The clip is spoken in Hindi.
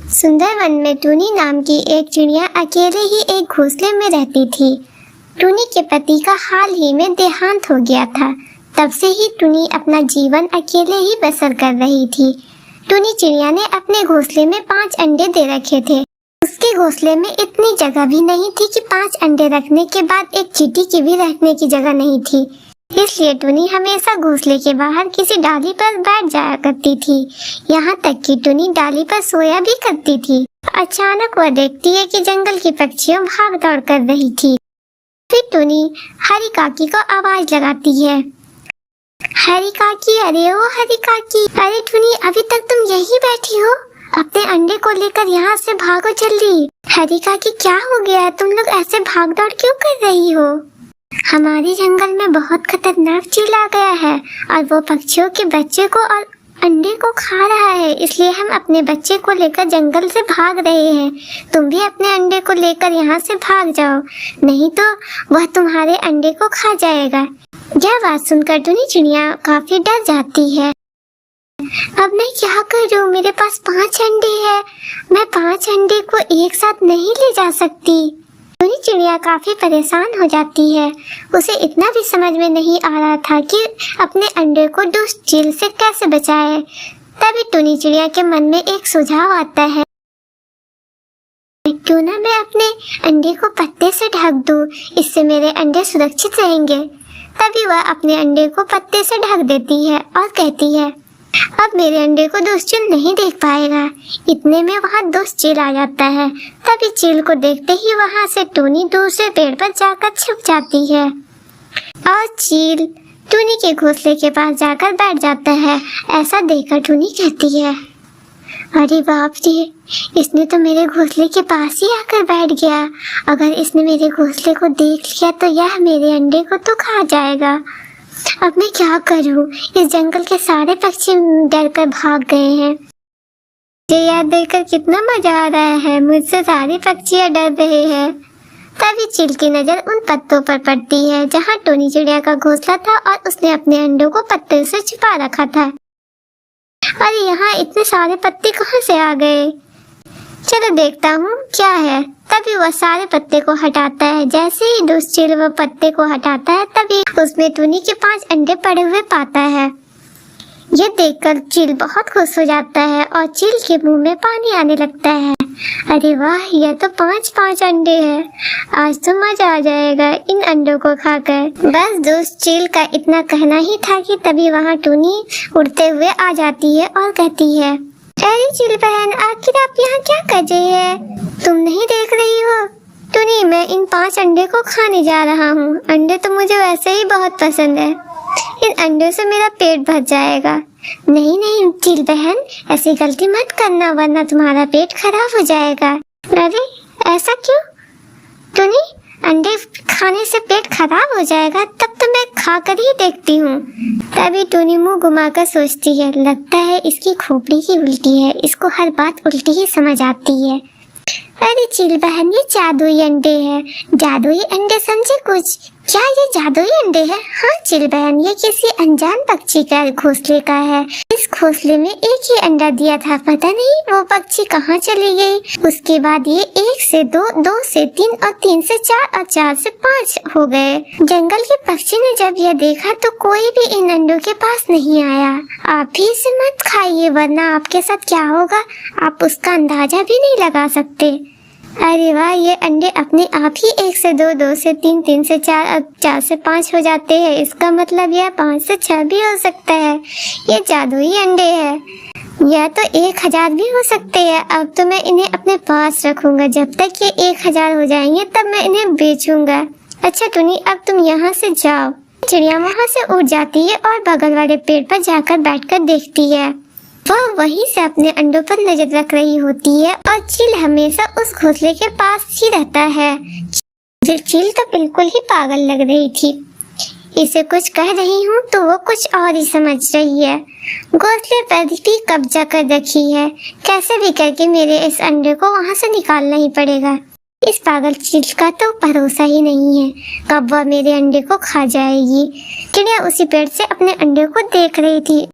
सुंदरवन में टूनी नाम की एक चिड़िया अकेले ही एक घोंसले में रहती थी। टूनी के पति का हाल ही में देहांत हो गया था। तब से ही टूनी अपना जीवन अकेले ही बसर कर रही थी। टूनी चिड़िया ने अपने घोंसले में 5 अंडे दे रखे थे। उसके घोंसले में इतनी जगह भी नहीं थी कि 5 अंडे रखने के बाद एक चींटी की भी रखने की जगह नहीं थी। इसलिए टूनी हमेशा घोंसले के बाहर किसी डाली पर बैठ जाया करती थी। यहाँ तक कि टूनी डाली पर सोया भी करती थी। अचानक वह देखती है कि जंगल की पक्षियाँ भाग दौड़ कर रही थी। फिर टूनी हरी काकी को आवाज लगाती है, हरी काकी, अरे ओ हरी काकी, अरे टूनी अभी तक तुम यही बैठी हो? अपने अंडे को लेकर यहाँ से भागो जल्दी। हरी काकी क्या हो गया है, तुम लोग ऐसे भाग दौड़ क्यों कर रही हो? हमारे जंगल में बहुत खतरनाक चील आ गया है और वो पक्षियों के बच्चे को और अंडे को खा रहा है, इसलिए हम अपने बच्चे को लेकर जंगल से भाग रहे हैं। तुम भी अपने अंडे को लेकर यहाँ से भाग जाओ, नहीं तो वह तुम्हारे अंडे को खा जाएगा। यह बात सुनकर टूनी चिड़िया काफी डर जाती है। अब मैं क्या करूँ? मेरे पास 5 अंडे हैं, मैं 5 अंडे को एक साथ नहीं ले जा सकती। टूनी चिड़िया काफी परेशान हो जाती है। उसे इतना भी समझ में नहीं आ रहा था कि अपने अंडे को दुष्ट चील से कैसे बचाए। तभी टूनी चिड़िया के मन में एक सुझाव आता है, क्यों ना मैं अपने अंडे को पत्ते से ढक दूं, इससे मेरे अंडे सुरक्षित रहेंगे। तभी वह अपने अंडे को पत्ते से ढक देती है और कहती है, अब मेरे अंडे को दुष्ट चील नहीं देख पाएगा। इतने में वहाँ दुष्ट चील आ जाता है। तभी चील को देखते ही वहाँ से टूनी दूसरे पेड़ पर जाकर छुप जाती है और चील टूनी के घोंसले के पास जाकर बैठ जाता है। ऐसा देखकर टूनी कहती है, अरे बाप रे, इसने तो मेरे घोंसले के पास ही आकर बैठ गया। अगर इसने मेरे घोंसले को देख लिया तो यह मेरे अंडे को तो खा जाएगा। अब मैं क्या करूं? इस जंगल के सारे पक्षी डर कर भाग गए हैं। मुझे यह देखकर कितना मजा आ रहा है, मुझसे सारे पक्षी डर रहे हैं। तभी चील की नजर उन पत्तों पर पड़ती है जहां टूनी चिड़िया का घोंसला था और उसने अपने अंडों को पत्ते से छुपा रखा था। अरे यहाँ इतने सारे पत्ते कहाँ से आ गए? चलो देखता हूँ क्या है। तभी वह सारे पत्ते को हटाता है। जैसे ही दुष्ट चील वह पत्ते को हटाता है तभी उसमें टूनी के 5 अंडे पड़े हुए पाता है। ये देखकर चील बहुत खुश हो जाता है और चील के मुंह में पानी आने लगता है। अरे वाह, यह तो 5 अंडे हैं। आज तो मजा आ जाएगा इन अंडों को खाकर। बस दुष्ट चील का इतना कहना ही था कि तभी वहाँ टूनी उड़ते हुए आ जाती है और कहती है, अरे चील बहन, आखिर आप यहाँ क्या कर रही है? तुम नहीं देख रही हो? टूनी, मैं इन 5 अंडे को खाने जा रहा हूँ। अंडे तो मुझे वैसे ही बहुत पसंद है। इन अंडों से मेरा पेट भर जाएगा। नहीं नहीं चील बहन, ऐसी गलती मत करना वरना तुम्हारा पेट खराब हो जाएगा। अरे ऐसा क्यों? टूनी, अंडे खाने से पेट खराब हो जाएगा? तब तो मैं खा कर ही देखती हूँ। तभी टूनी मुंह घुमाकर सोचती है, लगता है इसकी खोपड़ी ही उल्टी है, इसको हर बात उल्टी ही समझ आती है। अरे चील बहन, ये जादुई अंडे हैं। जादुई अंडे समझे कुछ? क्या ये जादुई अंडे हैं? हाँ चील बहन, ये किसी अनजान पक्षी का घोंसले का है। इस घोंसले में एक ही अंडा दिया था, पता नहीं वो पक्षी कहाँ चली गई। उसके बाद ये 1 से 2, 2 से 3 और 3 से 4 और 4 से 5 हो गए। जंगल के पक्षी ने जब यह देखा तो कोई भी इन अंडों के पास नहीं आया। आप भी इसे मत खाइए वरना आपके साथ क्या होगा आप उसका अंदाजा भी नहीं लगा सकते। अरे वाह, ये अंडे अपने आप ही 1 से 2, 2 से 3, 3 से 4 और 4 से 5 हो जाते हैं। इसका मतलब यह 5 से 6 भी हो सकता है। ये जादुई अंडे हैं। यह तो 1000 भी हो सकते हैं। अब तो मैं इन्हें अपने पास रखूंगा। जब तक ये 1000 हो जाएंगे तब मैं इन्हें बेचूंगा। अच्छा टूनी, अब तुम यहाँ से जाओ। चिड़िया वहाँ से उड़ जाती है और बगल वाले पेड़ पर जाकर बैठकर देखती है। वह वहीं से अपने अंडों पर नजर रख रही होती है और चील हमेशा उस घोंसले के पास ही रहता है। चील तो बिल्कुल ही पागल लग रही थी। इसे कुछ कह रही हूँ तो वो कुछ और ही समझ रही है। घोंसले पर भी कब्जा कर रखी है। कैसे भी करके मेरे इस अंडे को वहाँ से निकालना ही पड़ेगा। इस पागल चील का तो भरोसा ही नहीं है, कब वह मेरे अंडे को खा जाएगी। चिड़िया उसी पेड़ से अपने अंडे को देख रही थी।